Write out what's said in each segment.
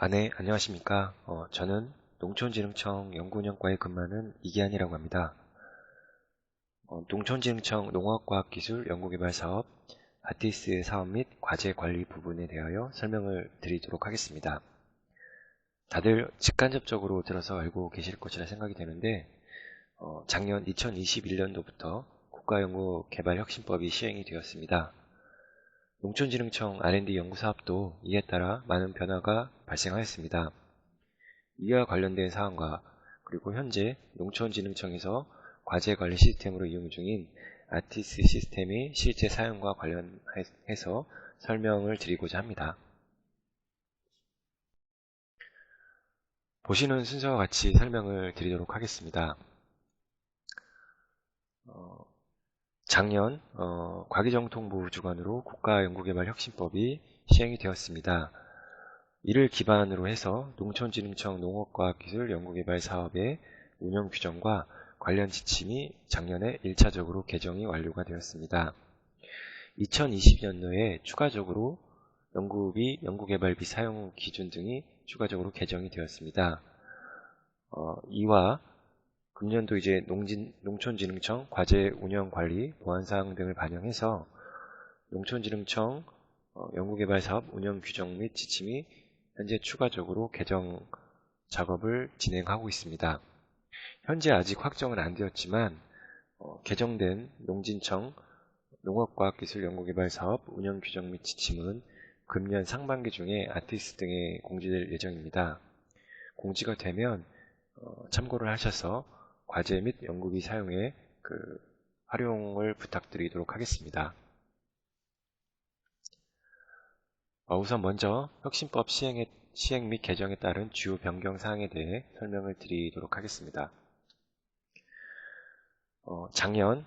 네, 안녕하십니까. 저는 농촌진흥청 연구운영과에 근무하는 이기한이라고 합니다. 농촌진흥청 농업과학기술 연구개발사업 아티스 사업 및 과제 관리 부분에 대하여 설명을 드리도록 하겠습니다. 다들 직간접적으로 들어서 알고 계실 것이라 생각이 되는데, 작년 2021년도부터 국가연구개발혁신법이 시행이 되었습니다. 농촌진흥청 R&D 연구사업도 이에 따라 많은 변화가 발생하였습니다. 이와 관련된 사항과 그리고 현재 농촌진흥청에서 과제관리 시스템으로 이용 중인 아티스 시스템의 실제 사용과 관련해서 설명을 드리고자 합니다. 보시는 순서와 같이 설명을 드리도록 하겠습니다. 작년 과기정통부 주관으로 국가연구개발혁신법이 시행이 되었습니다. 이를 기반으로 해서 농촌진흥청 농업과학기술 연구개발 사업의 운영 규정과 관련 지침이 작년에 1차적으로 개정이 완료가 되었습니다. 2020년도에 추가적으로 연구비, 연구개발비 사용 기준 등이 추가적으로 개정이 되었습니다. 이와 금년도 이제 농촌진흥청 과제 운영관리 보안사항 등을 반영해서 농촌진흥청 연구개발사업 운영 규정 및 지침이 현재 추가적으로 개정 작업을 진행하고 있습니다. 현재 아직 확정은 안 되었지만 개정된 농진청 농업과학기술연구개발사업 운영규정 및 지침은 금년 상반기 중에 아티스 등에 공지될 예정입니다. 공지가 되면 참고를 하셔서 과제 및 연구비 사용에 활용을 부탁드리도록 하겠습니다. 우선 먼저 혁신법 시행 및 개정에 따른 주요 변경 사항에 대해 설명을 드리도록 하겠습니다. 작년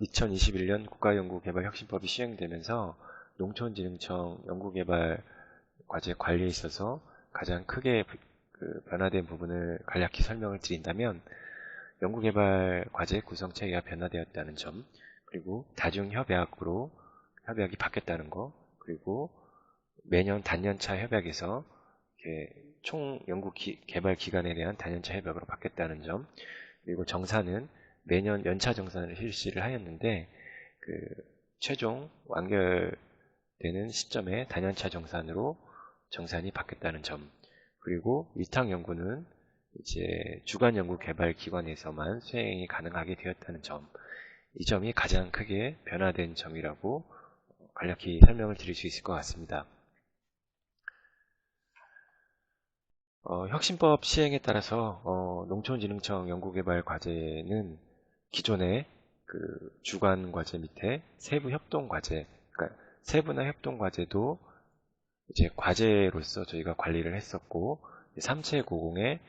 2021년 국가연구개발혁신법이 시행되면서 농촌진흥청 연구개발 과제 관리에 있어서 가장 크게 변화된 부분을 간략히 설명을 드린다면 연구개발 과제 구성 체계가 변화되었다는 점, 그리고 다중협약으로 협약이 바뀌었다는 것, 그리고 매년 단연차 협약에서 총 연구 개발 기간에 대한 단연차 협약으로 바뀌었다는 점, 그리고 정산은 매년 연차 정산을 실시를 하였는데 최종 완결되는 시점에 단연차 정산으로 정산이 바뀌었다는 점, 그리고 위탁 연구는 이제 주간 연구 개발 기관에서만 수행이 가능하게 되었다는 점, 이 점이 가장 크게 변화된 점이라고 간략히 설명을 드릴 수 있을 것 같습니다. 혁신법 시행에 따라서 농촌진흥청 연구개발 과제는 기존의 주간 과제 밑에 세부 협동 과제, 그러니까 세부나 협동 과제도 이제 과제로서 저희가 관리를 했었고, 삼책5공의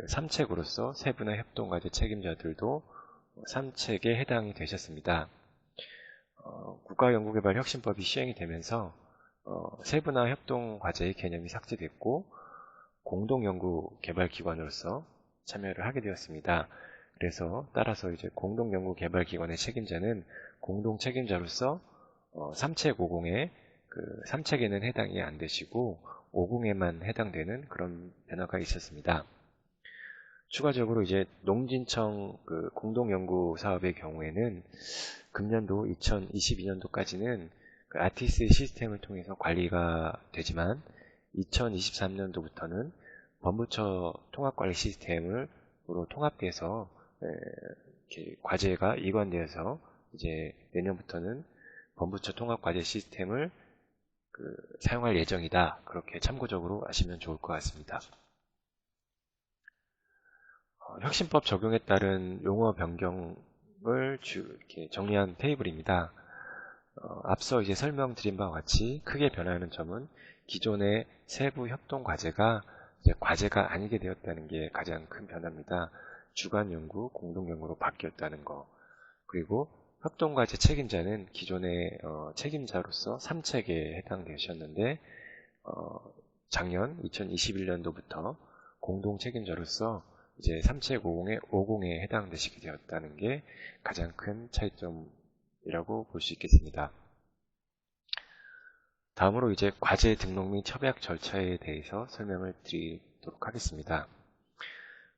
삼책으로서 세부나 협동 과제 책임자들도 삼책에 해당이 되셨습니다. 국가연구개발 혁신법이 시행이 되면서 세부나 협동 과제의 개념이 삭제됐고 공동연구개발기관으로서 참여를 하게 되었습니다. 그래서 따라서 이제 공동연구개발기관의 책임자는 공동책임자로서 삼책5공에 삼책에는 해당이 안 되시고 5공에만 해당되는 그런 변화가 있었습니다. 추가적으로 이제 농진청 공동연구 사업의 경우에는 금년도 2022년도까지는 아티스 시스템을 통해서 관리가 되지만 2023년도부터는 범부처 통합관리 시스템으로 통합돼서 과제가 이관되어서 이제 내년부터는 범부처 통합과제 시스템을 사용할 예정이다. 그렇게 참고적으로 아시면 좋을 것 같습니다. 혁신법 적용에 따른 용어 변경을 이렇게 정리한 테이블입니다. 앞서 이제 설명드린 바와 같이 크게 변화하는 점은 기존의 세부 협동 과제가 이제 과제가 아니게 되었다는 게 가장 큰 변화입니다. 주간 연구, 공동 연구로 바뀌었다는 거. 그리고 협동 과제 책임자는 기존의 책임자로서 3책에 해당되셨는데 작년 2021년도부터 공동 책임자로서 이제 3책 50에 해당되시게 되었다는 게 가장 큰 차이점이라고 볼 수 있겠습니다. 다음으로 이제 과제 등록 및 협약 절차에 대해서 설명을 드리도록 하겠습니다.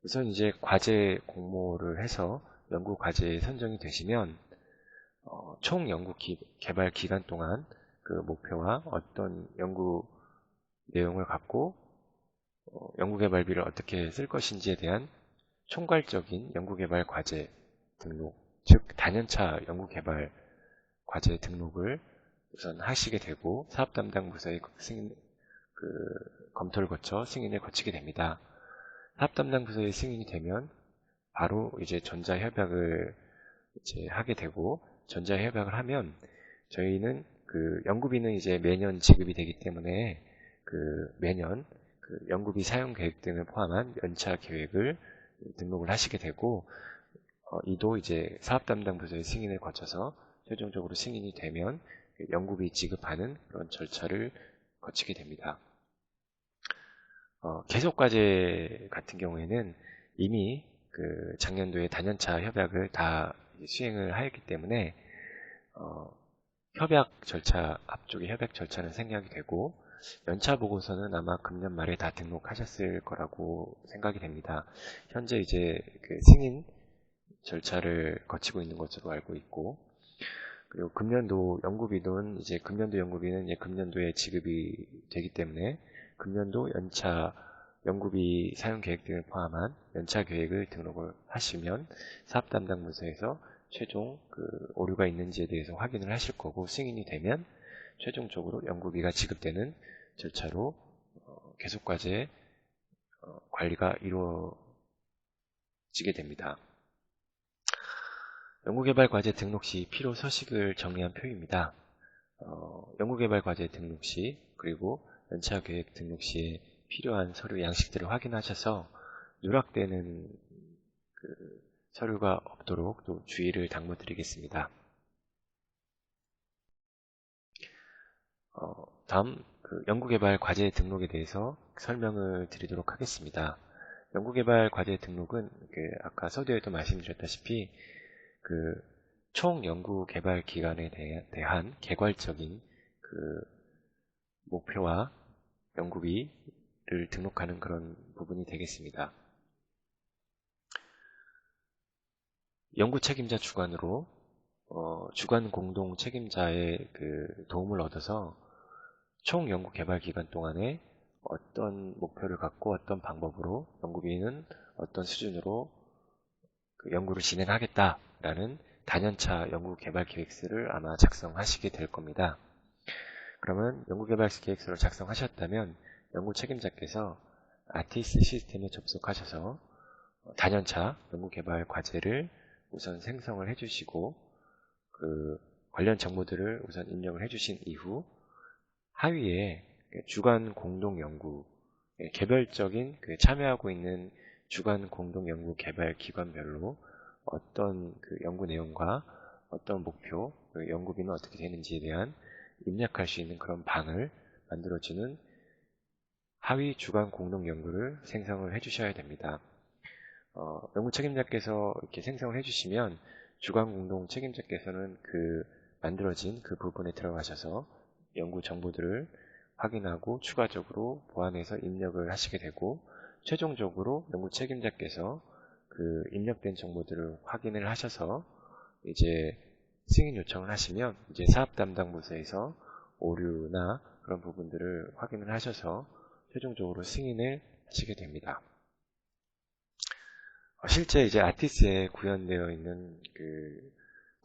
우선 이제 과제 공모를 해서 연구 과제에 선정이 되시면 총 연구 개발 기간 동안 그 목표와 어떤 연구 내용을 갖고 연구 개발비를 어떻게 쓸 것인지에 대한 총괄적인 연구 개발 과제 등록, 즉 단연차 연구 개발 과제 등록을 우선 하시게 되고 사업 담당 부서의 검토를 거쳐 승인을 거치게 됩니다. 사업 담당 부서의 승인이 되면 바로 이제 전자협약을 이제 하게 되고, 전자협약을 하면 저희는 그 연구비는 이제 매년 지급이 되기 때문에 그 매년 그 연구비 사용 계획 등을 포함한 연차 계획을 등록을 하시게 되고, 이도 이제 사업 담당 부서의 승인을 거쳐서 최종적으로 승인이 되면 연구비 지급하는 그런 절차를 거치게 됩니다. 계속과제 같은 경우에는 이미 그 작년도에 단연차 협약을 다 수행을 하였기 때문에 협약 절차, 앞쪽에 협약 절차는 생략이 되고, 연차 보고서는 아마 금년 말에 다 등록하셨을 거라고 생각이 됩니다. 현재 이제 그 승인 절차를 거치고 있는 것으로 알고 있고, 그리고 금년도 연구비는 이제 금년도에 지급이 되기 때문에 금년도 연차 연구비 사용 계획 등을 포함한 연차 계획을 등록을 하시면 사업 담당 부서에서 최종 그 오류가 있는지에 대해서 확인을 하실 거고, 승인이 되면 최종적으로 연구비가 지급되는 절차로 계속과제 관리가 이루어지게 됩니다. 연구개발과제 등록 시 필요 서식을 정리한 표입니다. 연구개발과제 등록 시 그리고 연차계획 등록 시에 필요한 서류 양식들을 확인하셔서 누락되는 그 서류가 없도록 또 주의를 당부드리겠습니다. 다음 그 연구개발 과제 등록에 대해서 설명을 드리도록 하겠습니다. 연구개발 과제 등록은 아까 서두에도 말씀드렸다시피 그 총 연구 개발 기간에 대한 개괄적인 그 목표와 연구비를 등록하는 그런 부분이 되겠습니다. 연구 책임자 주관으로 주관 공동 책임자의 그 도움을 얻어서 총 연구 개발 기간 동안에 어떤 목표를 갖고 어떤 방법으로 연구비는 어떤 수준으로 그 연구를 진행하겠다라는 단연차 연구 개발 계획서를 아마 작성하시게 될 겁니다. 그러면 연구 개발 계획서를 작성하셨다면 연구 책임자께서 아티스 시스템에 접속하셔서 단연차 연구 개발 과제를 우선 생성을 해주시고 그 관련 정보들을 우선 입력을 해주신 이후 하위에 주간 공동 연구 개별적인 참여하고 있는 주간 공동 연구 개발 기관별로 어떤 그 연구 내용과 어떤 목표, 연구비는 어떻게 되는지에 대한 입력할 수 있는 그런 방을 만들어주는 하위 주간 공동 연구를 생성을 해주셔야 됩니다. 연구 책임자께서 이렇게 생성을 해주시면 주간 공동 책임자께서는 그 만들어진 그 부분에 들어가셔서 연구 정보들을 확인하고 추가적으로 보완해서 입력을 하시게 되고, 최종적으로 연구 책임자께서 그 입력된 정보들을 확인을 하셔서 이제 승인 요청을 하시면 이제 사업 담당 부서에서 오류나 그런 부분들을 확인을 하셔서 최종적으로 승인을 하시게 됩니다. 실제 이제 아티스에 구현되어 있는 그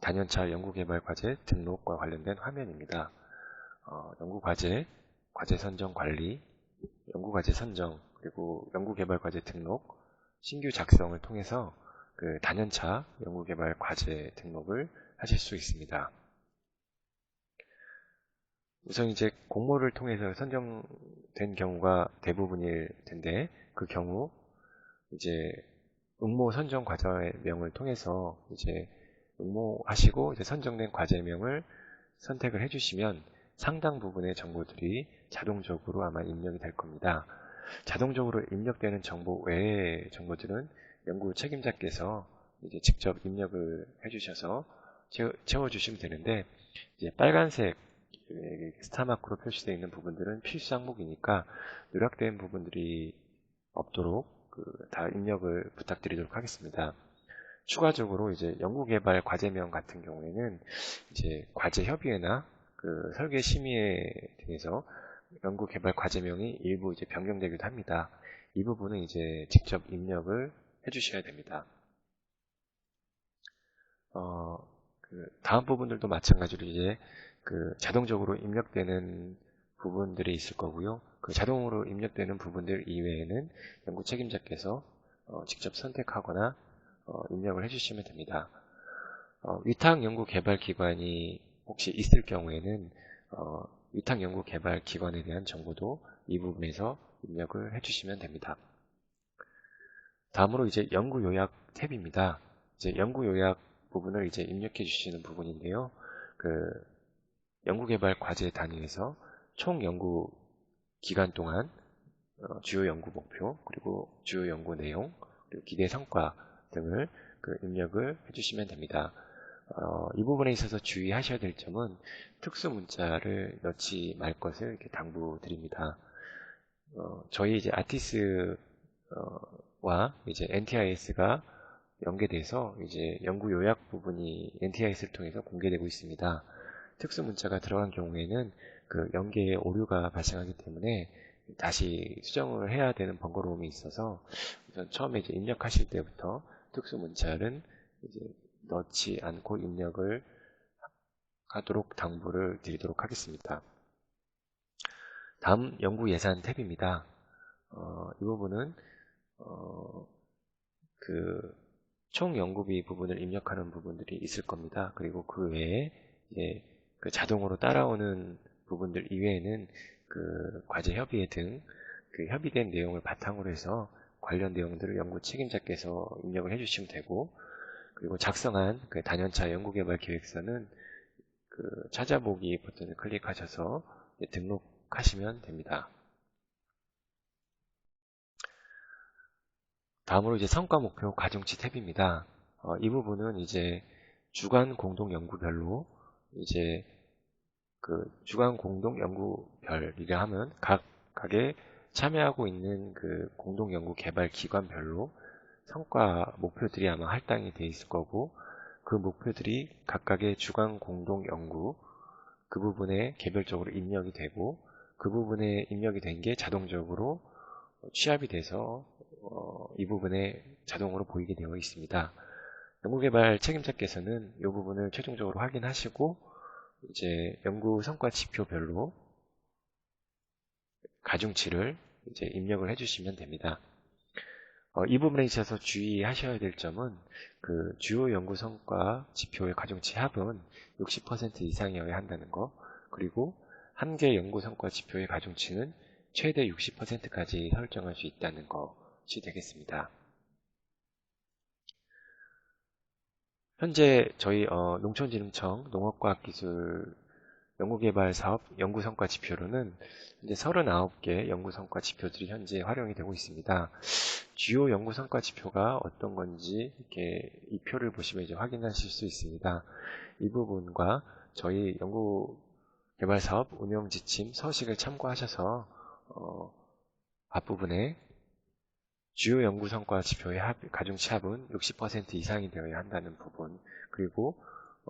단연차 연구개발 과제 등록과 관련된 화면입니다. 연구과제, 과제 선정 관리, 연구과제 선정, 그리고 연구개발 과제 등록, 신규 작성을 통해서 그 단연차 연구개발 과제 등록을 하실 수 있습니다. 우선 이제 공모를 통해서 선정된 경우가 대부분일 텐데, 그 경우 이제 응모 선정 과제명을 통해서 이제 응모하시고 이제 선정된 과제명을 선택을 해주시면 상당 부분의 정보들이 자동적으로 아마 입력이 될 겁니다. 자동적으로 입력되는 정보 외의 정보들은 연구 책임자께서 이제 직접 입력을 해주셔서 채워주시면 되는데, 이제 빨간색 스타마크로 표시되어 있는 부분들은 필수 항목이니까 누락된 부분들이 없도록 다 입력을 부탁드리도록 하겠습니다. 추가적으로 이제 연구개발 과제명 같은 경우에는 이제 과제협의회나 설계 심의회 등에서 연구개발 과제명이 일부 이제 변경되기도 합니다. 이 부분은 이제 직접 입력을 해주셔야 됩니다. 다음 부분들도 마찬가지로 이제 자동적으로 입력되는 부분들이 있을 거고요. 자동으로 입력되는 부분들 이외에는 연구 책임자께서 직접 선택하거나 입력을 해주시면 됩니다. 위탁연구개발기관이 혹시 있을 경우에는 위탁연구개발기관에 대한 정보도 이 부분에서 입력을 해주시면 됩니다. 다음으로 이제 연구요약 탭입니다. 이제 연구요약 부분을 이제 입력해 주시는 부분인데요. 연구개발 과제 단위에서 총 연구 기간 동안 주요 연구 목표, 그리고 주요 연구 내용, 그리고 기대 성과 등을 입력을 해주시면 됩니다. 이 부분에 있어서 주의하셔야 될 점은 특수 문자를 넣지 말 것을 이렇게 당부드립니다. 저희 이제 아티스와 이제 NTIS가 연계돼서 이제 연구 요약 부분이 NTIS를 통해서 공개되고 있습니다. 특수 문자가 들어간 경우에는 연계에 오류가 발생하기 때문에 다시 수정을 해야 되는 번거로움이 있어서 우선 처음에 이제 입력하실 때부터 특수 문자는 이제 넣지 않고 입력을 하도록 당부를 드리도록 하겠습니다. 다음 연구 예산 탭입니다. 이 부분은 총 연구비 부분을 입력하는 부분들이 있을 겁니다. 그리고 그 외에 이제 자동으로 따라오는 부분들 이외에는 과제 협의회 등 협의된 내용을 바탕으로 해서 관련 내용들을 연구 책임자께서 입력을 해주시면 되고, 그리고 작성한 단연차 연구개발 계획서는 찾아보기 버튼을 클릭하셔서 등록하시면 됩니다. 다음으로 이제 성과 목표 가중치 탭입니다. 이 부분은 이제 주간 공동 연구별로 이제 주간 공동 연구별이라 하면 각각에 참여하고 있는 공동 연구 개발 기관별로 성과 목표들이 아마 할당이 되어 있을 거고, 그 목표들이 각각의 주간 공동 연구 그 부분에 개별적으로 입력이 되고, 그 부분에 입력이 된 게 자동적으로 취합이 돼서 이 부분에 자동으로 보이게 되어 있습니다. 연구개발 책임자께서는 이 부분을 최종적으로 확인하시고 이제 연구 성과 지표별로 가중치를 이제 입력을 해주시면 됩니다. 이 부분에 있어서 주의하셔야 될 점은 주요 연구 성과 지표의 가중치 합은 60% 이상이어야 한다는 거, 그리고 한 개 연구 성과 지표의 가중치는 최대 60%까지 설정할 수 있다는 것이 되겠습니다. 현재 저희 농촌진흥청 농업과학기술 연구개발사업 연구성과 지표로는 현재 39개 연구성과 지표들이 현재 활용이 되고 있습니다. 주요 연구성과 지표가 어떤 건지 이렇게 이 표를 보시면 이제 확인하실 수 있습니다. 이 부분과 저희 연구개발사업 운영지침 서식을 참고하셔서 앞부분에 주요 연구성과 지표의 가중치 합은 60% 이상이 되어야 한다는 부분, 그리고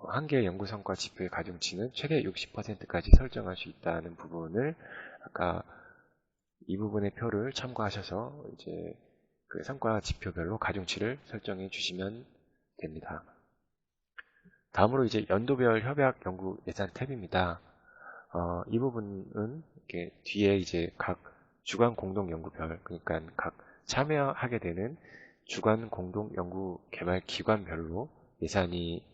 한 개의 연구성과 지표의 가중치는 최대 60%까지 설정할 수 있다는 부분을 아까 이 부분의 표를 참고하셔서 이제 성과 지표별로 가중치를 설정해 주시면 됩니다. 다음으로 이제 연도별 협약 연구 예산 탭입니다. 이 부분은 이렇게 뒤에 이제 각 주간 공동 연구별, 그러니까 각 참여하게 되는 주간 공동 연구 개발 기관별로 예산이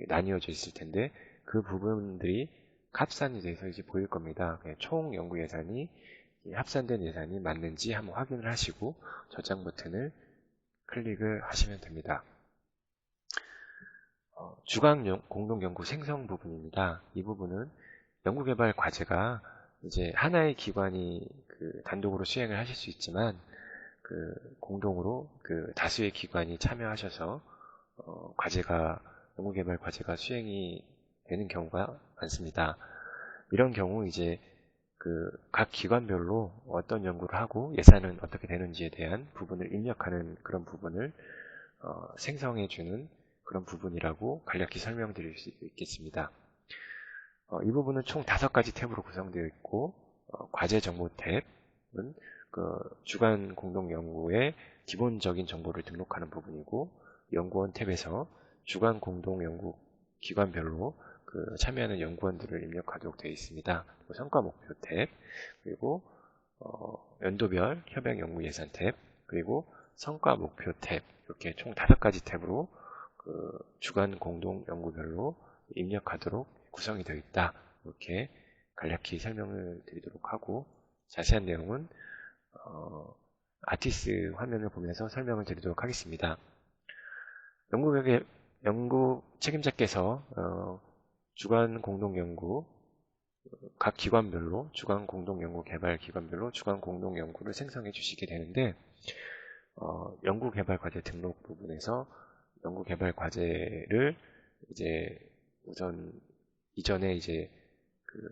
나뉘어져 있을 텐데, 그 부분들이 합산이 돼서 이제 보일 겁니다. 총 연구 예산이 합산된 예산이 맞는지 한번 확인을 하시고 저장 버튼을 클릭을 하시면 됩니다. 주간 공동 연구 생성 부분입니다. 이 부분은 연구개발 과제가 이제 하나의 기관이 단독으로 수행을 하실 수 있지만 공동으로 다수의 기관이 참여하셔서 연구개발 과제가 수행이 되는 경우가 많습니다. 이런 경우 이제 각 기관별로 어떤 연구를 하고 예산은 어떻게 되는지에 대한 부분을 입력하는 그런 부분을 생성해주는 그런 부분이라고 간략히 설명드릴 수 있겠습니다. 이 부분은 총 5가지 탭으로 구성되어 있고 과제 정보 탭은 주간 공동 연구의 기본적인 정보를 등록하는 부분이고 연구원 탭에서 주간 공동 연구 기관별로 참여하는 연구원들을 입력하도록 되어 있습니다. 성과 목표 탭, 그리고 연도별 협약 연구 예산 탭, 그리고 성과 목표 탭, 이렇게 총 5가지 탭으로 주간 공동 연구별로 입력하도록 구성이 되어 있다. 이렇게 간략히 설명을 드리도록 하고 자세한 내용은 아티스 화면을 보면서 설명을 드리도록 하겠습니다. 연구 책임자께서 주간 공동 연구 각 기관별로 주간 공동 연구 개발 기관별로 주간 공동 연구를 생성해 주시게 되는데 연구 개발 과제 등록 부분에서 연구 개발 과제를 이제 우선 이전에 이제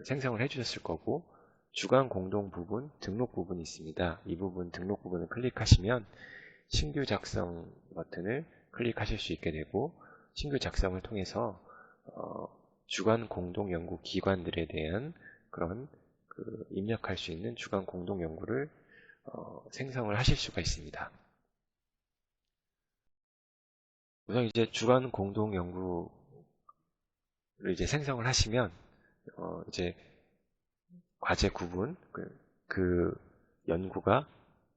생성을 해주셨을 거고 주간 공동 부분 등록 부분이 있습니다. 이 부분 등록 부분을 클릭하시면 신규 작성 버튼을 클릭하실 수 있게 되고 신규 작성을 통해서 주간 공동 연구 기관들에 대한 그런 입력할 수 있는 주간 공동 연구를 생성을 하실 수가 있습니다. 우선 이제 주간 공동 연구를 이제 생성을 하시면 이제 과제 구분 그 연구가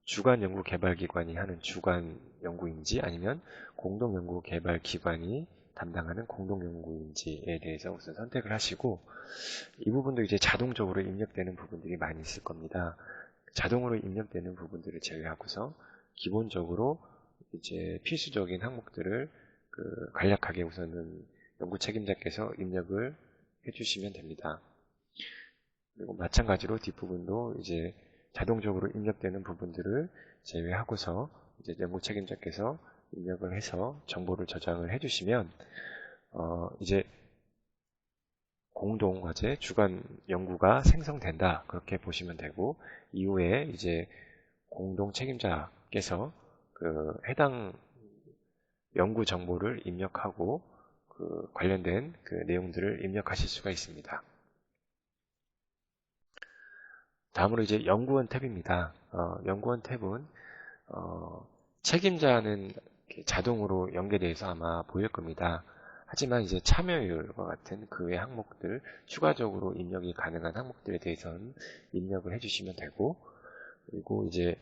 주간 연구 개발 기관이 하는 주간 연구인지 아니면 공동 연구 개발 기관이 담당하는 공동 연구인지에 대해서 우선 선택을 하시고 이 부분도 이제 자동적으로 입력되는 부분들이 많이 있을 겁니다. 자동으로 입력되는 부분들을 제외하고서 기본적으로 이제 필수적인 항목들을 간략하게 우선은 연구 책임자께서 입력을 해주시면 됩니다. 그리고 마찬가지로 뒷부분도 이제 자동적으로 입력되는 부분들을 제외하고서 이제 연구 책임자께서 입력을 해서 정보를 저장을 해주시면 이제 공동 과제 주간 연구가 생성된다 그렇게 보시면 되고 이후에 이제 공동 책임자께서 해당 연구 정보를 입력하고 관련된 내용들을 입력하실 수가 있습니다. 다음으로 이제 연구원 탭입니다. 연구원 탭은 책임자는 자동으로 연계돼서 아마 보일 겁니다. 하지만 이제 참여율과 같은 그 외 항목들, 추가적으로 입력이 가능한 항목들에 대해서는 입력을 해주시면 되고, 그리고 이제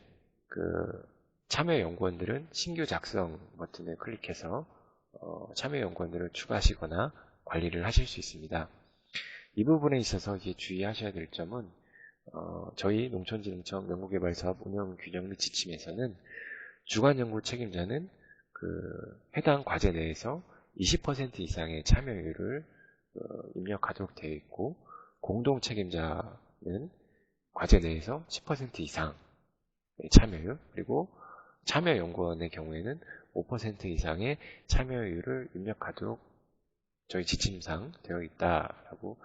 참여 연구원들은 신규 작성 버튼을 클릭해서 참여 연구원들을 추가하시거나 관리를 하실 수 있습니다. 이 부분에 있어서 이제 주의하셔야 될 점은 저희 농촌진흥청 연구개발사업 운영규정 및 지침에서는 주간 연구 책임자는 해당 과제 내에서 20% 이상의 참여율을 입력하도록 되어 있고 공동 책임자는 과제 내에서 10% 이상의 참여율 그리고 참여 연구원의 경우에는 5% 이상의 참여율을 입력하도록 저희 지침상 되어 있다라고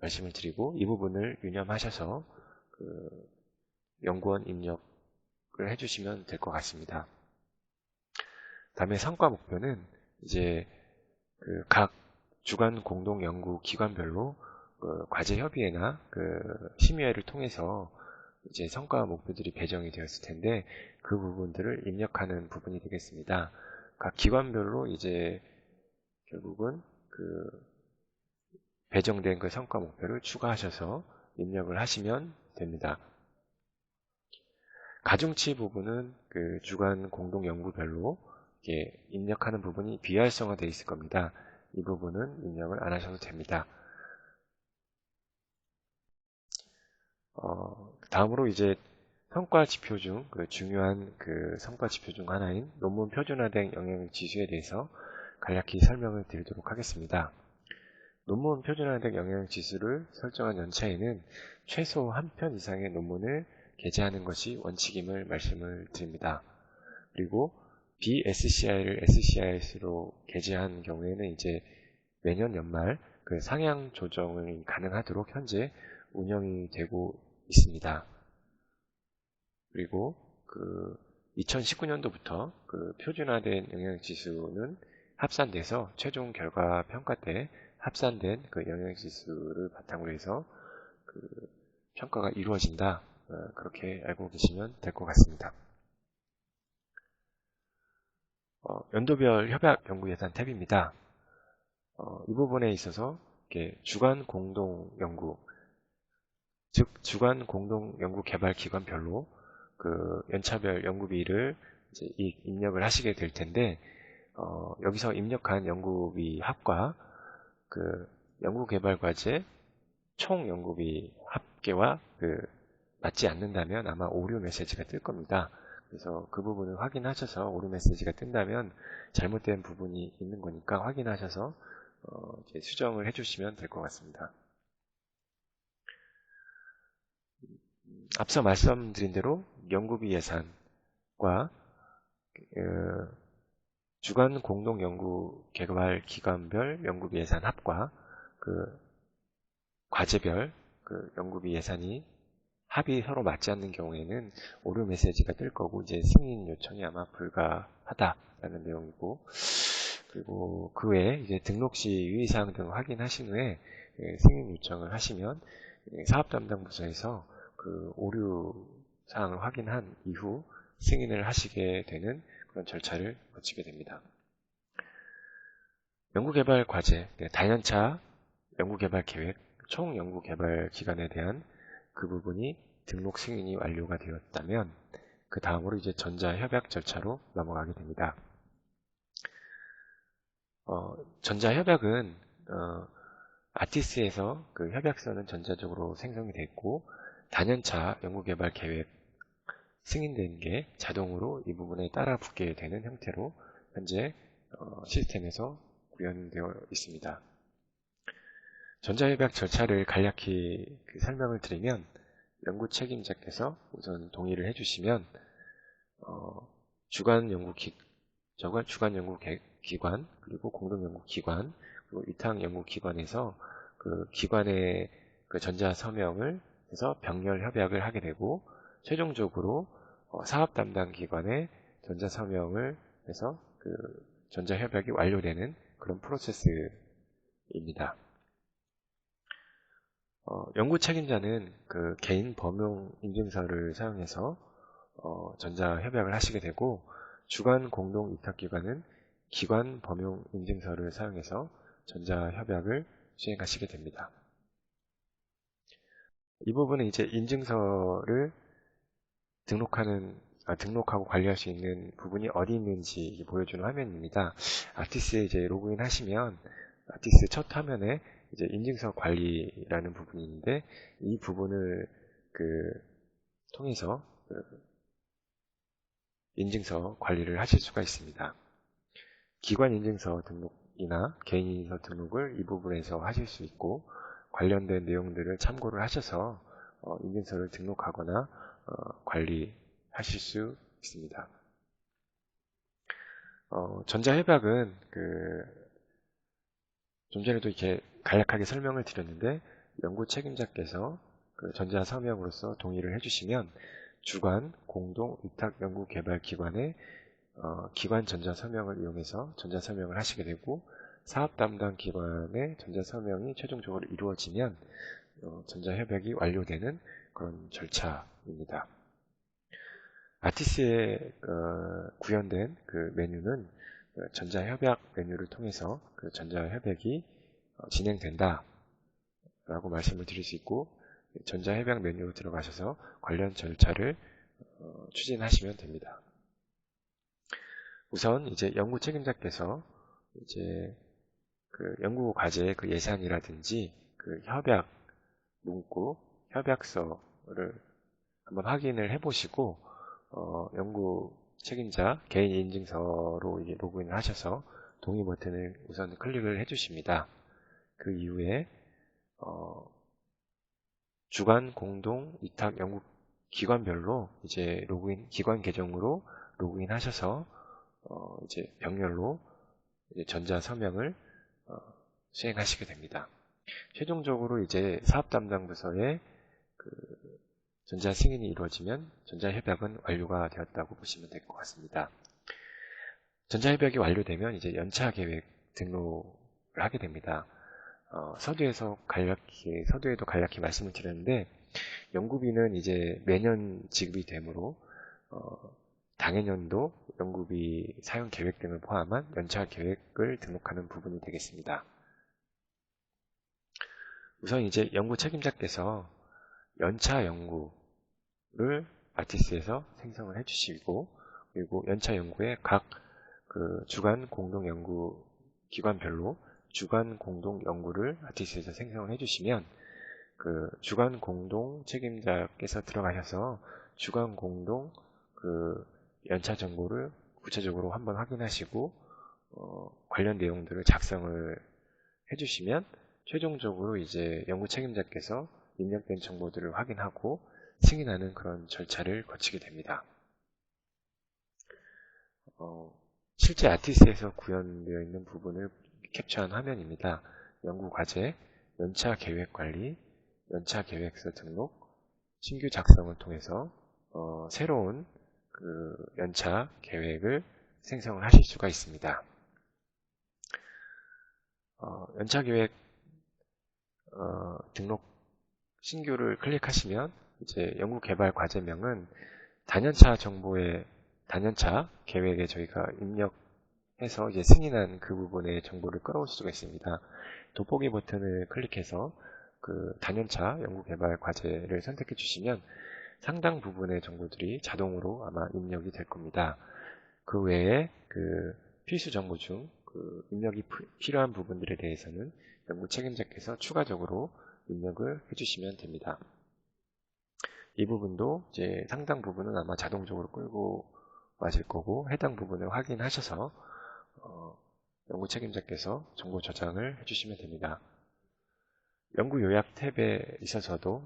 말씀을 드리고 이 부분을 유념하셔서 연구원 입력을 해주시면 될 것 같습니다. 다음에 성과 목표는 이제 각 주간 공동 연구 기관별로 과제 협의회나 심의회를 통해서 이제 성과 목표들이 배정이 되었을 텐데 그 부분들을 입력하는 부분이 되겠습니다. 각 기관별로 이제 결국은 배정된 성과 목표를 추가하셔서 입력을 하시면 됩니다. 가중치 부분은 주간 공동 연구별로 입력하는 부분이 비활성화되어 있을 겁니다. 이 부분은 입력을 안 하셔도 됩니다. 다음으로 이제 성과 지표 중 중요한 성과 지표 중 하나인 논문 표준화된 영향 지수에 대해서 간략히 설명을 드리도록 하겠습니다. 논문 표준화된 영향 지수를 설정한 연차에는 최소 한 편 이상의 논문을 게재하는 것이 원칙임을 말씀을 드립니다. 그리고 BSCI를 SCIS로 게재한 경우에는 이제 매년 연말 그 상향 조정이 가능하도록 현재 운영이 되고 있습니다. 그리고 그 2019년도부터 그 표준화된 영향지수는 합산돼서 최종 결과 평가 때 합산된 그 영향지수를 바탕으로 해서 그 평가가 이루어진다. 그렇게 알고 계시면 될 것 같습니다. 연도별 협약 연구 예산 탭입니다. 이 부분에 있어서 주간 공동 연구, 즉 주간 공동 연구 개발 기관별로 그 연차별 연구비를 이제 입력을 하시게 될 텐데, 여기서 입력한 연구비 합과 그 연구개발과제 총 연구비 합계와 맞지 않는다면 아마 오류 메시지가 뜰 겁니다. 그래서 그 부분을 확인하셔서 오류 메시지가 뜬다면 잘못된 부분이 있는 거니까 확인하셔서 이제 수정을 해주시면 될 것 같습니다. 앞서 말씀드린 대로 연구비 예산과 주간 공동 연구 개발 기관별 연구비 예산 합과 그 과제별 그 연구비 예산이 합이 서로 맞지 않는 경우에는 오류 메시지가 뜰 거고, 이제 승인 요청이 아마 불가하다라는 내용이고, 그리고 그 외에 이제 등록 시 유의사항 등을 확인하신 후에 승인 요청을 하시면 사업 담당 부서에서 그 오류 사항을 확인한 이후 승인을 하시게 되는 그런 절차를 거치게 됩니다. 연구개발 과제, 다연차 연구개발 계획, 총 연구개발 기간에 대한 그 부분이 등록 승인이 완료가 되었다면 그 다음으로 이제 전자협약 절차로 넘어가게 됩니다. 전자협약은 아티스에서 그 협약서는 전자적으로 생성이 됐고, 단연차 연구개발 계획 승인된 게 자동으로 이 부분에 따라 붙게 되는 형태로 현재 시스템에서 구현되어 있습니다. 전자협약 절차를 간략히 설명을 드리면, 연구 책임자께서 우선 동의를 해주시면 주간 연구 기관, 그리고 공동 연구 기관, 그리고 위탁 연구 기관에서 그 기관의 그 전자 서명을 해서 병렬 협약을 하게 되고, 최종적으로 사업 담당 기관의 전자 서명을 해서 그 전자 협약이 완료되는 그런 프로세스입니다. 연구 책임자는 그 개인 범용 인증서를 사용해서 전자 협약을 하시게 되고, 주간 공동 위탁기관은 기관 범용 인증서를 사용해서 전자 협약을 수행하시게 됩니다. 이 부분은 이제 인증서를 등록하고 관리할 수 있는 부분이 어디 있는지 보여주는 화면입니다. 아티스에 이제 로그인 하시면 아티스 첫 화면에 이제 인증서 관리라는 부분이 있는데, 이 부분을 통해서 인증서 관리를 하실 수가 있습니다. 기관 인증서 등록이나 개인 인증서 등록을 이 부분에서 하실 수 있고, 관련된 내용들을 참고를 하셔서 인증서를 등록하거나 관리하실 수 있습니다. 전자협약은 좀 전에도 이렇게 간략하게 설명을 드렸는데, 연구 책임자께서 그 전자 서명으로서 동의를 해주시면 주간 공동 위탁 연구 개발 기관의 기관 전자 서명을 이용해서 전자 서명을 하시게 되고, 사업 담당 기관의 전자 서명이 최종적으로 이루어지면 전자 협약이 완료되는 그런 절차입니다. 아티스에 구현된 그 메뉴는 전자 협약 메뉴를 통해서 그 전자 협약이 진행된다 라고 말씀을 드릴 수 있고, 전자 협약 메뉴로 들어가셔서 관련 절차를 추진하시면 됩니다. 우선 이제 연구 책임자께서 이제 그 연구 과제의 그 예산이라든지 그 협약 문구, 협약서를 한번 확인을 해보시고, 연구 책임자 개인 인증서로 이제 로그인을 하셔서 동의 버튼을 우선 클릭을 해주십니다. 그 이후에 주간 공동 위탁 연구 기관별로 이제 기관 계정으로 로그인 하셔서 이제 병렬로 이제 전자 서명을 수행하시게 됩니다. 최종적으로 이제 사업 담당 부서의 그 전자 승인이 이루어지면 전자협약은 완료가 되었다고 보시면 될 것 같습니다. 전자협약이 완료되면 이제 연차 계획 등록을 하게 됩니다. 서두에도 간략히 말씀을 드렸는데, 연구비는 이제 매년 지급이 되므로 당해년도 연구비 사용 계획 등을 포함한 연차 계획을 등록하는 부분이 되겠습니다. 우선 이제 연구 책임자께서 연차 연구를 아티스에서 생성을 해주시고, 그리고 연차 연구의 각 그 주간 공동 연구 기관별로 주간 공동 연구를 아티스에서 생성을 해주시면, 그 주간 공동 책임자께서 들어가셔서 주간 공동 그 연차 정보를 구체적으로 한번 확인하시고 관련 내용들을 작성을 해주시면, 최종적으로 이제 연구 책임자께서 입력된 정보들을 확인하고 승인하는 그런 절차를 거치게 됩니다. 실제 아티스트에서 구현되어 있는 부분을 캡처한 화면입니다. 연구 과제, 연차 계획 관리, 연차 계획서 등록, 신규 작성을 통해서 새로운 그 연차 계획을 생성을 하실 수가 있습니다. 연차 계획 등록 신규를 클릭하시면 이제 연구 개발 과제명은 단연차 계획에 저희가 입력해서 이제 승인한 그 부분의 정보를 끌어올 수가 있습니다. 돋보기 버튼을 클릭해서 그 단연차 연구 개발 과제를 선택해 주시면 상당 부분의 정보들이 자동으로 아마 입력이 될 겁니다. 그 외에 그 필수 정보 중 그 입력이 필요한 부분들에 대해서는 연구 책임자께서 추가적으로 입력을 해주시면 됩니다. 이 부분도 이제 상당 부분은 아마 자동적으로 끌고 와질 거고, 해당 부분을 확인하셔서 연구 책임자께서 정보 저장을 해주시면 됩니다. 연구 요약 탭에 있어서도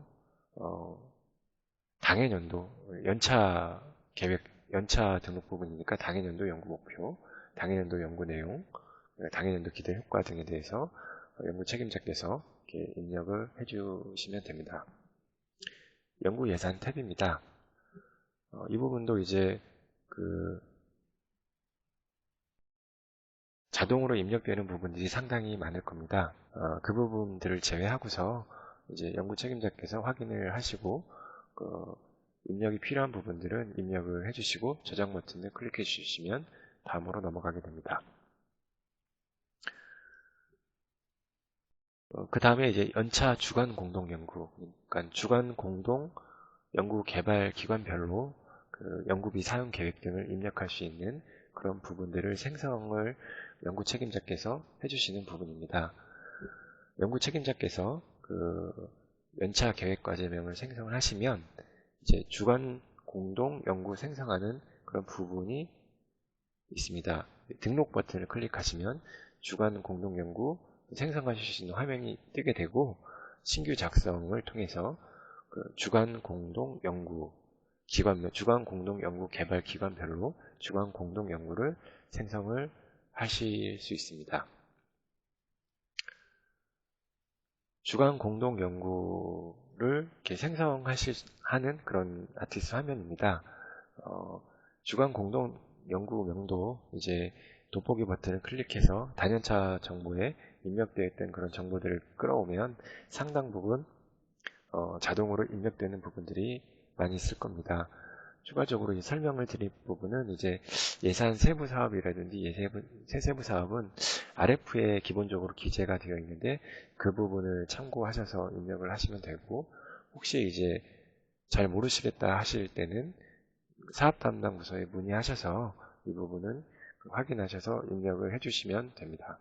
당해년도 연차 계획, 연차 등록 부분이니까 당해년도 연구 목표, 당해년도 연구 내용, 당해년도 기대 효과 등에 대해서 연구 책임자께서 이렇게 입력을 해주시면 됩니다. 연구 예산 탭입니다. 이 부분도 이제 그 자동으로 입력되는 부분들이 상당히 많을 겁니다. 그 부분들을 제외하고서 이제 연구 책임자께서 확인을 하시고 입력이 필요한 부분들은 입력을 해주시고 저장 버튼을 클릭해 주시면 다음으로 넘어가게 됩니다. 그 다음에 이제 연차 주간 공동 연구, 그러니까 주간 공동 연구 개발 기관별로 그 연구비 사용 계획 등을 입력할 수 있는 그런 부분들을 생성을 연구 책임자께서 해주시는 부분입니다. 연구 책임자께서 그 연차 계획 과제명을 생성을 하시면 이제 주간 공동 연구 생성하는 그런 부분이 있습니다. 등록 버튼을 클릭하시면 주간 공동 연구 생성하실 수 있는 화면이 뜨게 되고, 신규 작성을 통해서 그 주간 공동 연구 개발 기관별로 주간 공동 연구를 생성을 하실 수 있습니다. 주간 공동 연구를 이렇게 하는 그런 아티스트 화면입니다. 주간 공동 연구명도 이제 돋보기 버튼을 클릭해서 단연차 정보에 입력되어 있던 그런 정보들을 끌어오면 상당 부분 자동으로 입력되는 부분들이 많이 있을 겁니다. 추가적으로 설명을 드릴 부분은 이제 예산 세부 사업이라든지 세부 사업은 RF에 기본적으로 기재가 되어 있는데 그 부분을 참고하셔서 입력을 하시면 되고, 혹시 이제 잘 모르시겠다 하실 때는 사업 담당 부서에 문의하셔서 이 부분은 확인하셔서 입력을 해주시면 됩니다.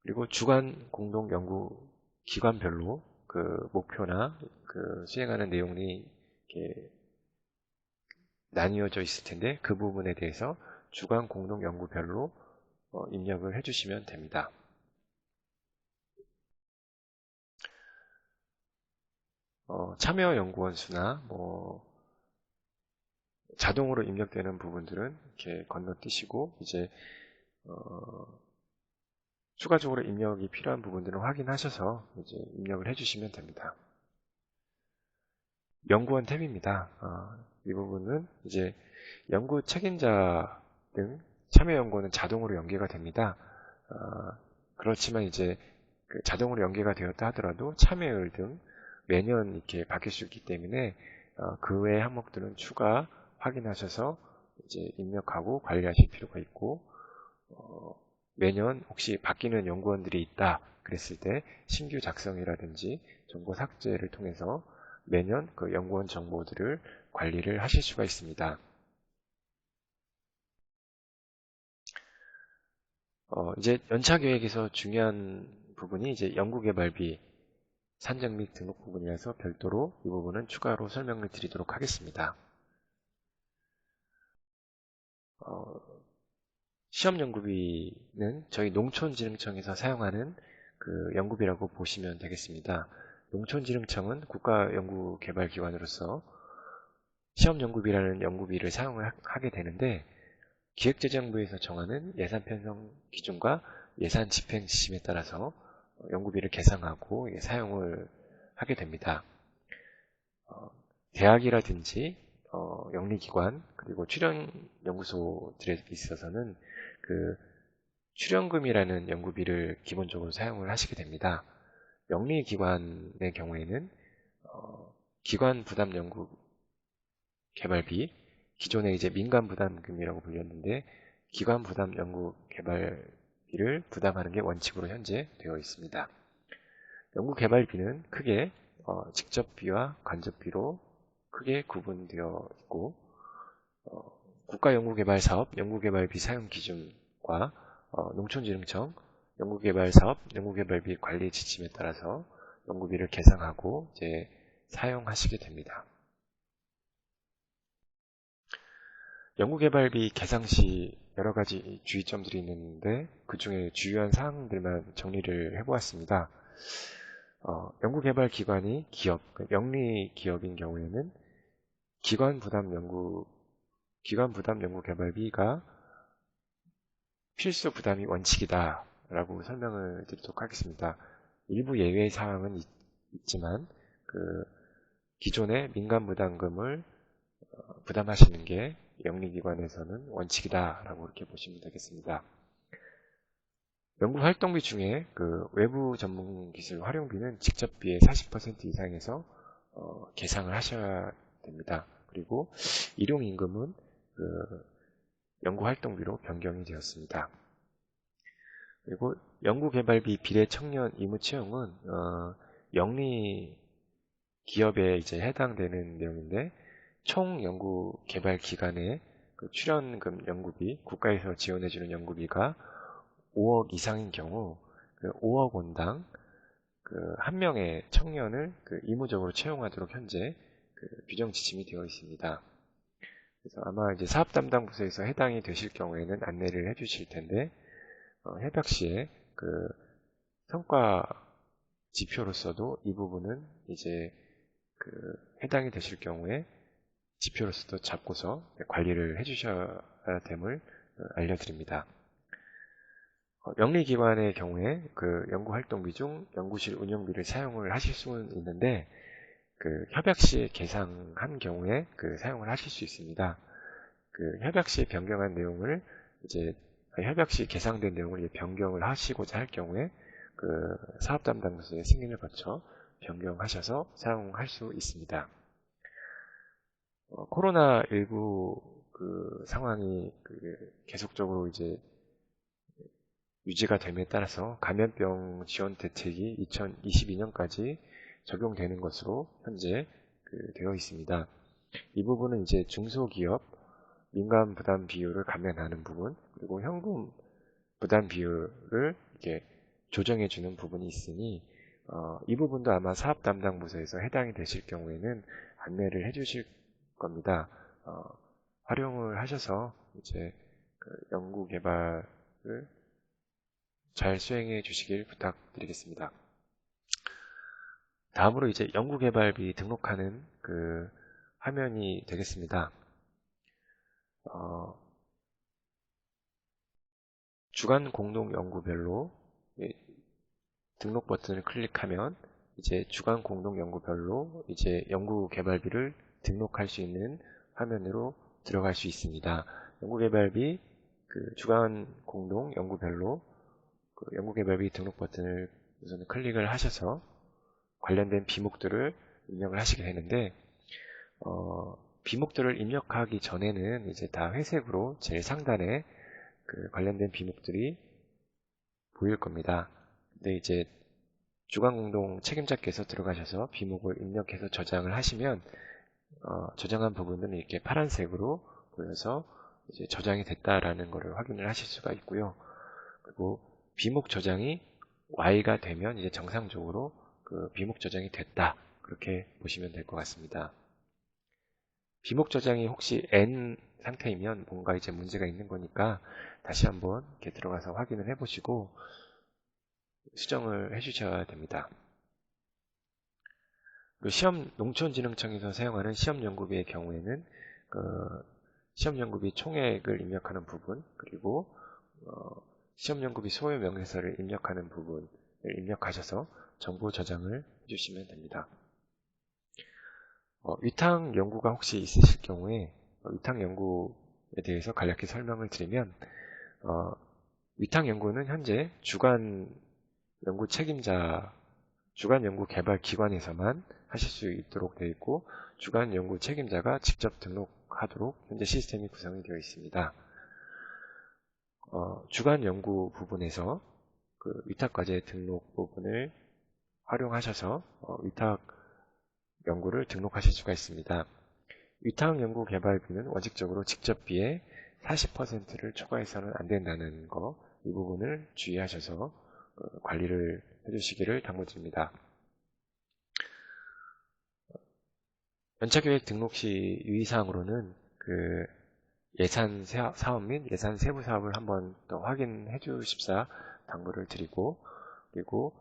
그리고 주간 공동 연구 기관별로 그 목표나 그 수행하는 내용이 이렇게 나뉘어져 있을 텐데 그 부분에 대해서 주간 공동 연구별로 입력을 해주시면 됩니다. 참여 연구원 수나 자동으로 입력되는 부분들은 이렇게 건너뛰시고 이제 추가적으로 입력이 필요한 부분들은 확인하셔서 이제 입력을 해주시면 됩니다. 연구원 탭입니다. 이 부분은 이제 연구 책임자 등 참여 연구원은 자동으로 연계가 됩니다. 그렇지만 이제 그 자동으로 연계가 되었다 하더라도 참여율 등 매년 이렇게 바뀔 수 있기 때문에 그 외의 항목들은 추가 확인하셔서 이제 입력하고 관리하실 필요가 있고, 매년 혹시 바뀌는 연구원들이 있다 그랬을 때 신규 작성이라든지 정보 삭제를 통해서 매년 그 연구원 정보들을 관리를 하실 수가 있습니다. 이제 연차 계획에서 중요한 부분이 이제 연구개발비 산정 및 등록 부분이라서 별도로 이 부분은 추가로 설명을 드리도록 하겠습니다. 시험연구비는 저희 농촌진흥청에서 사용하는 그 연구비라고 보시면 되겠습니다. 농촌진흥청은 국가연구개발기관으로서 시험연구비라는 연구비를 사용을 하게 되는데, 기획재정부에서 정하는 예산 편성 기준과 예산 집행 지침에 따라서 연구비를 계상하고 사용을 하게 됩니다. 대학이라든지 영리기관 그리고 출연연구소들에 있어서는 그 출연금이라는 연구비를 기본적으로 사용을 하시게 됩니다. 영리기관의 경우에는 기관 부담 연구 개발비, 기존에 이제 민간 부담금이라고 불렸는데 기관 부담 연구 개발비를 부담하는 게 원칙으로 현재 되어 있습니다. 연구 개발비는 크게 직접비와 간접비로 크게 구분되어 있고, 국가연구개발사업 연구개발비 사용 기준과 농촌진흥청 연구개발사업 연구개발비 관리 지침에 따라서 연구비를 계상하고 이제 사용하시게 됩니다. 연구개발비 계상 시 여러 가지 주의점들이 있는데 그 중에 주요한 사항들만 정리를 해보았습니다. 연구개발기관이 기업, 영리 기업인 경우에는 기관 부담 연구 개발비가 필수 부담이 원칙이다 라고 설명을 드리도록 하겠습니다. 일부 예외 사항은 있지만 그 기존의 민간 부담금을 부담하시는 게 영리기관에서는 원칙이다 라고 이렇게 보시면 되겠습니다. 연구활동비 중에 그 외부 전문기술 활용비는 직접비의 40% 이상에서 계상을 하셔야 됩니다. 그리고 일용임금은 그 연구활동비로 변경이 되었습니다. 그리고 연구개발비 비례 청년 의무 채용은 영리 기업에 이제 해당되는 내용인데, 총 연구개발 기간에 그 출연금 연구비, 국가에서 지원해주는 연구비가 5억 이상인 경우 그 5억 원당 그 한 명의 청년을 그 의무적으로 채용하도록 현재 그 규정 지침이 되어 있습니다. 그래서 아마 이제 사업 담당 부서에서 해당이 되실 경우에는 안내를 해주실 텐데, 협약 시에 그 성과 지표로서도 이 부분은 이제 그 해당이 되실 경우에 지표로서도 잡고서 관리를 해주셔야 됨을 알려드립니다. 영리기관의 경우에 그 연구활동비 중 연구실 운영비를 사용을 하실 수는 있는데, 그 협약 시에 계상한 경우에 그 사용을 하실 수 있습니다. 그 협약 시에 변경한 내용을 이제 협약 시 계상된 내용을 변경을 하시고자 할 경우에 그 사업 담당 부서의 승인을 거쳐 변경하셔서 사용할 수 있습니다. 코로나19 그 상황이 계속적으로 이제 유지가 됨에 따라서 감염병 지원 대책이 2022년까지 적용되는 것으로 현재 되어 있습니다. 이 부분은 이제 중소기업 민간 부담 비율을 감면하는 부분, 그리고 현금 부담 비율을 이렇게 조정해 주는 부분이 있으니 이 부분도 아마 사업 담당 부서에서 해당이 되실 경우에는 안내를 해 주실 겁니다. 활용을 하셔서 이제 그 연구 개발을 잘 수행해 주시길 부탁드리겠습니다. 다음으로 이제 연구개발비 등록하는 그 화면이 되겠습니다. 주간 공동 연구별로 등록 버튼을 클릭하면 이제 주간 공동 연구별로 이제 연구 개발비를 등록할 수 있는 화면으로 들어갈 수 있습니다. 연구 개발비 그 주간 공동 연구별로 그 연구 개발비 등록 버튼을 우선 클릭을 하셔서 관련된 비목들을 입력을 하시게 되는데 비목들을 입력하기 전에는 이제 다 회색으로 제일 상단에 그 관련된 비목들이 보일 겁니다. 근데 이제 주간공동 책임자께서 들어가셔서 비목을 입력해서 저장을 하시면 저장한 부분은 이렇게 파란색으로 보여서 이제 저장이 됐다라는 것을 확인을 하실 수가 있고요. 그리고 비목 저장이 Y가 되면 이제 정상적으로 그 비목 저장이 됐다, 그렇게 보시면 될 것 같습니다. 비목 저장이 혹시 N 상태이면 뭔가 이제 문제가 있는 거니까 다시 한번 이렇게 들어가서 확인을 해보시고 수정을 해주셔야 됩니다. 시험 농촌진흥청에서 사용하는 시험연구비의 경우에는 시험연구비 총액을 입력하는 부분, 그리고 시험연구비 소요 명세서를 입력하는 부분을 입력하셔서 정보 저장을 해주시면 됩니다. 위탁 연구가 혹시 있으실 경우에 위탁 연구에 대해서 간략히 설명을 드리면 위탁 연구는 현재 주간 연구 책임자, 주간 연구 개발 기관에서만 하실 수 있도록 되어 있고, 주간 연구 책임자가 직접 등록하도록 현재 시스템이 구성이 되어 있습니다. 주간 연구 부분에서 그 위탁과제 등록 부분을 활용하셔서 위탁 연구를 등록하실 수가 있습니다. 위탁 연구 개발비는 원칙적으로 직접비의 40%를 초과해서는 안 된다는 거, 이 부분을 주의하셔서 관리를 해주시기를 당부드립니다. 연차계획 등록 시 유의사항으로는 그 예산 사업 및 예산 세부 사업을 한번 더 확인해 주십사 당부를 드리고, 그리고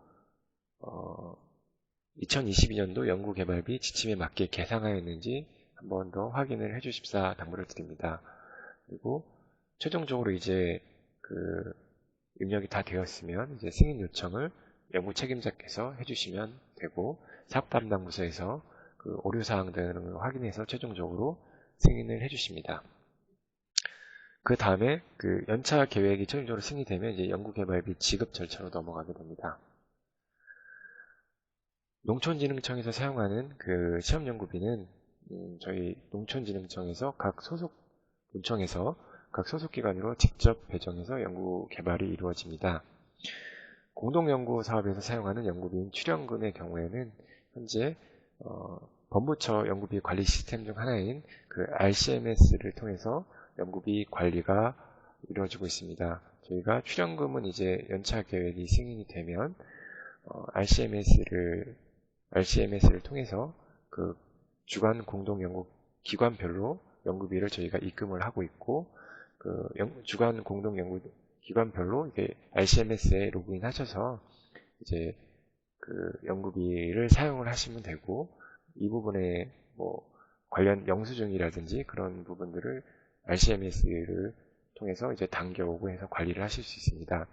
2022년도 연구개발비 지침에 맞게 계상하였는지 한번 더 확인을 해 주십사 당부를 드립니다. 그리고 최종적으로 이제 그 입력이 다 되었으면 이제 승인 요청을 연구 책임자께서 해주시면 되고, 사업 담당 부서에서 그 오류 사항 등을 확인해서 최종적으로 승인을 해주십니다. 그 다음에 그 연차 계획이 최종적으로 승인되면 이제 연구개발비 지급 절차로 넘어가게 됩니다. 농촌진흥청에서 사용하는 그 시험연구비는 저희 농촌진흥청에서 각 소속 문청에서 각 소속기관으로 직접 배정해서 연구개발이 이루어집니다. 공동연구 사업에서 사용하는 연구비인 출연금의 경우에는 현재 법무처 연구비 관리 시스템 중 하나인 그 RCMS를 통해서 연구비 관리가 이루어지고 있습니다. 저희가 출연금은 이제 연차 계획이 승인이 되면 RCMS를 통해서 그 주간 공동 연구 기관별로 연구비를 저희가 입금을 하고 있고, 그 주간 공동 연구 기관별로 이제 RCMS에 로그인 하셔서 이제 그 연구비를 사용을 하시면 되고, 이 부분에 뭐 관련 영수증이라든지 그런 부분들을 RCMS를 통해서 이제 당겨오고 해서 관리를 하실 수 있습니다.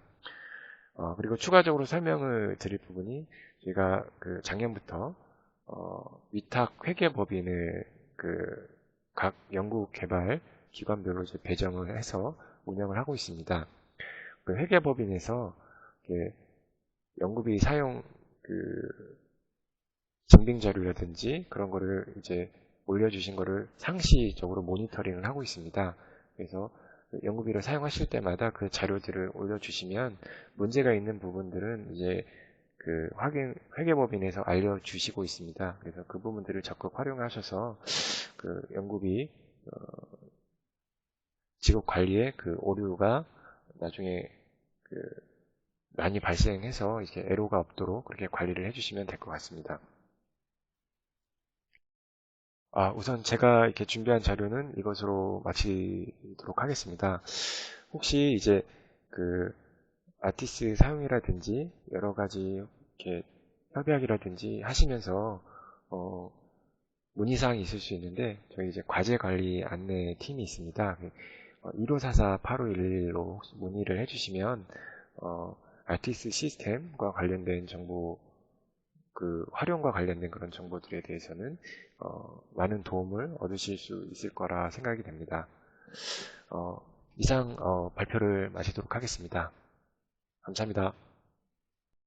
그리고 추가적으로 설명을 드릴 부분이, 저희가 그 작년부터 위탁 회계법인을 그 각 연구 개발 기관별로 이제 배정을 해서 운영을 하고 있습니다. 그 회계법인에서 연구비 사용 그 증빙 자료라든지 그런 거를 이제 올려주신 거를 상시적으로 모니터링을 하고 있습니다. 그래서 연구비를 사용하실 때마다 그 자료들을 올려주시면 문제가 있는 부분들은 이제 그 회계법인에서 알려주시고 있습니다. 그래서 그 부분들을 적극 활용하셔서 그 연구비 지급 관리에 그 오류가 나중에 그 많이 발생해서 이렇게 애로가 없도록 그렇게 관리를 해주시면 될 것 같습니다. 우선 제가 이렇게 준비한 자료는 이것으로 마치도록 하겠습니다. 혹시 이제 그 아티스 사용이라든지 여러 가지 이렇게 협약이라든지 하시면서 문의사항이 있을 수 있는데, 저희 이제 과제 관리 안내 팀이 있습니다. 1544-8511로 문의를 해주시면 RTX 시스템과 관련된 정보, 활용과 관련된 그런 정보들에 대해서는 많은 도움을 얻으실 수 있을 거라 생각이 됩니다. 이상 발표를 마치도록 하겠습니다. 감사합니다.